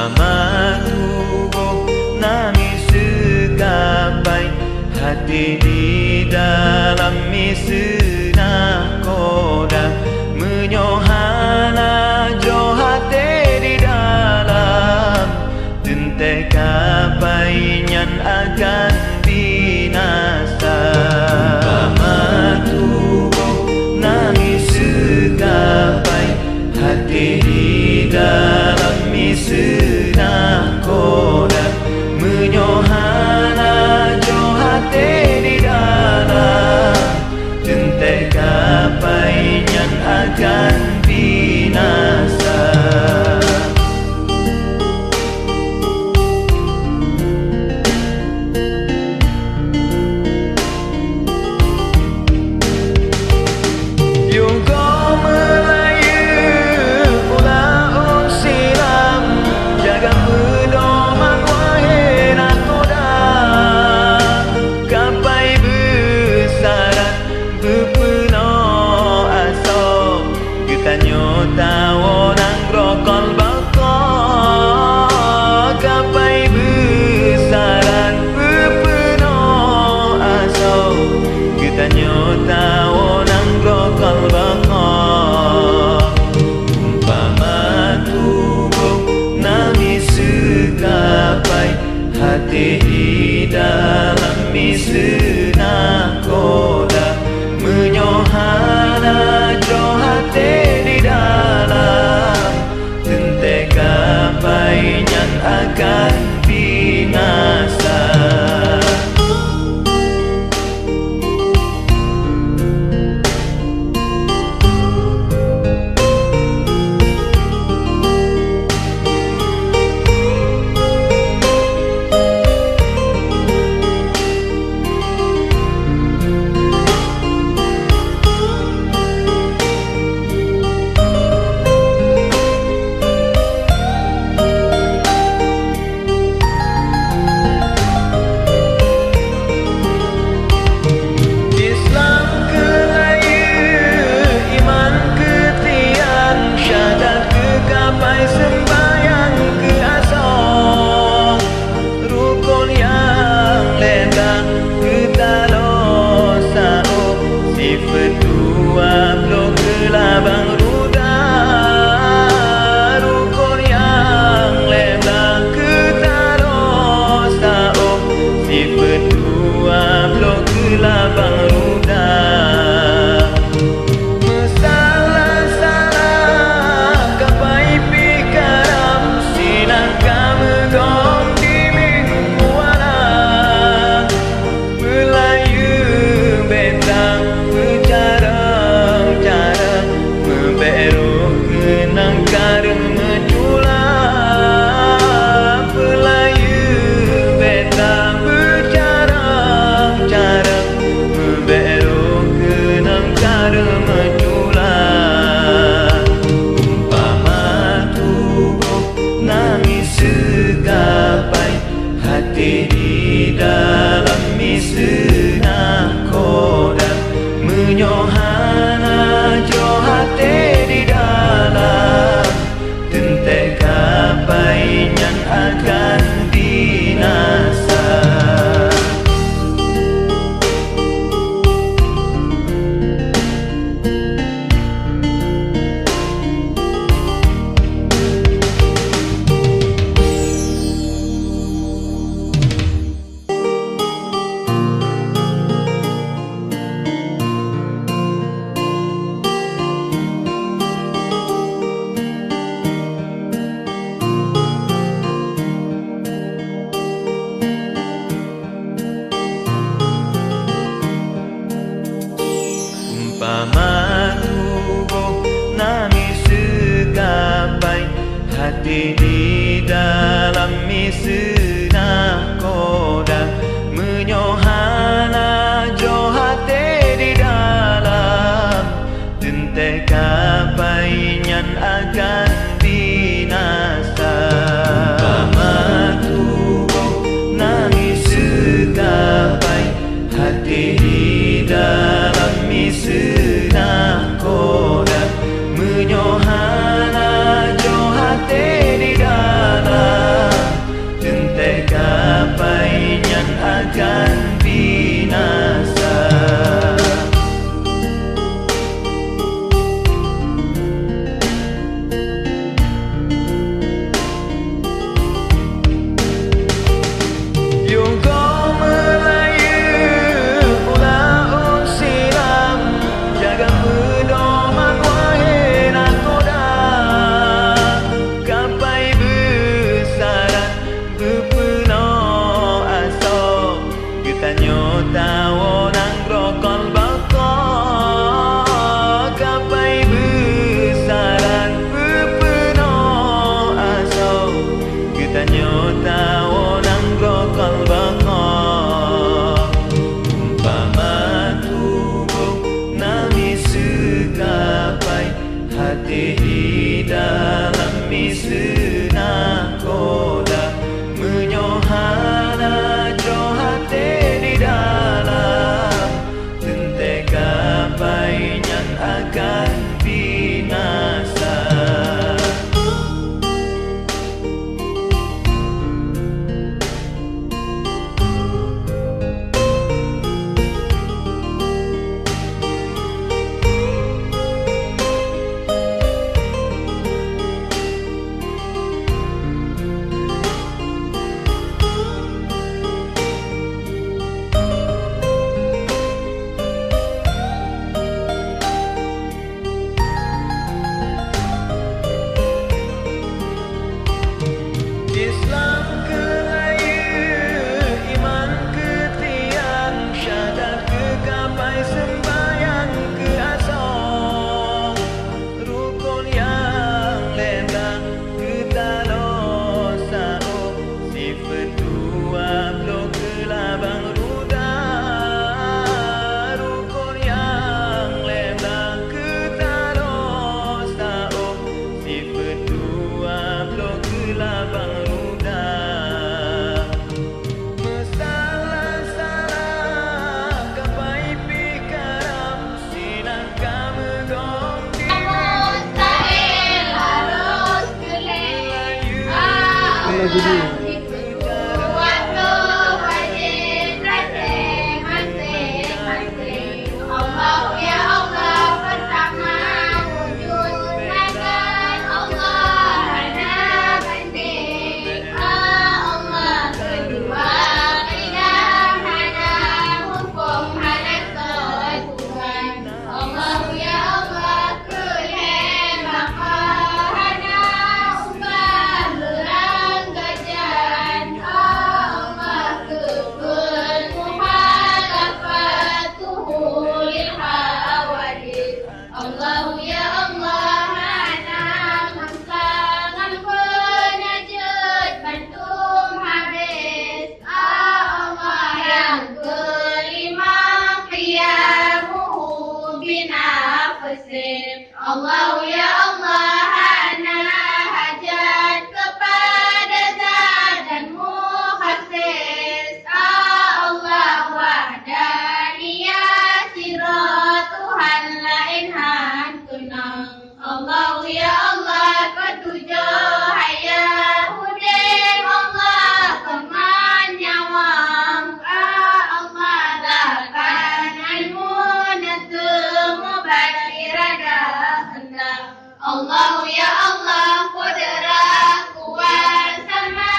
Umpama tubuh nangis segapai, hati di dalam misena koda, menyohana jo hati di dalam, tentai kapai nyan akan binasa. Umpama tubuh nangis segapai, hati di dalam misena koda, menyohana jo hati di dalam, tentai kapai nyan akan binasa. Hati di dalam misena koda, menyohana jo hati di dalam, tentai kapai nyan akan binasa. Hati di dalam misena koda, menyohana jo hati di dalam, tentai kapai nyan akan binasa. Umpama tubuh nangis segapai, hati di dalam misena koda, menyohana jo hati di dalam, tentai kapai nyan akan binasa. Umpama tubuh nangis segapai, hati di dalam misena koda, menyohana jo hati di dalam, lagu dulu. Allah ya Allah, hana hajat kepada zat dan mukhassis. Allah wahdaniyah sirat Tuhan lain han kenang. Allah ya Allah, ketujuh hayat hudin Allah keman nyawang. Allah lakan ilmu natumu irada hendak. Allah ya Allah, kudrat kuat sama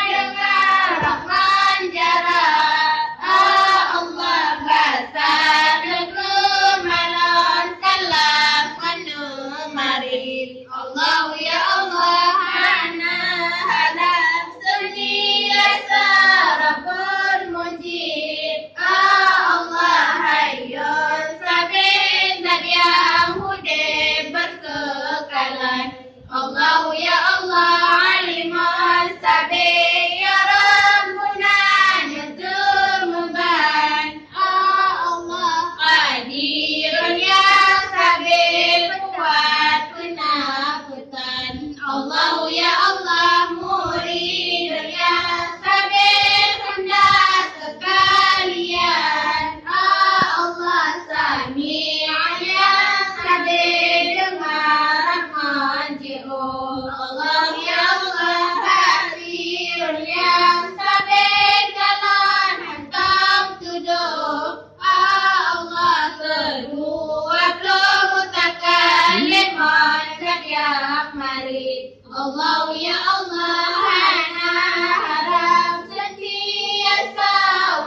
dengan Rahman jarak. Allah basar negeri malam salam menumarin. Allah ya Allah, hana halam seniasa Rabbul Mujib. Allah hayyul sabit dan yang berkekalan. Allah ya Allah, alimul sabir ya Rabbuna nuzul muban. Allah qadirun ya sabir kuat penakutan. Allah ya Allah, muridun ya sabir hendak sekalian. Allah sami'an ya sabir Allah ya Allah, hadirun yang sabit jalan hantam tuduh. Allah kedua belum mutakalliman dan yang marid. Allah ya Allah, hana haram sentiasa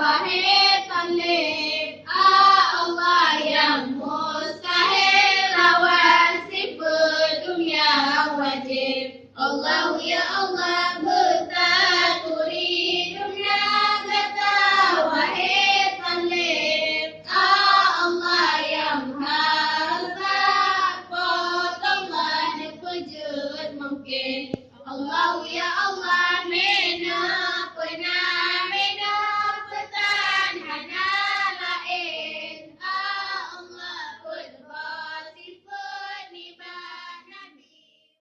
wahid talib. Allah yang mustahil lawan sifat dunia wajib. Allah ya Allah, bertaturi dunia gata wahid talib. Allah yang hazak potonglah pujud mungkin. Allah ya Allah,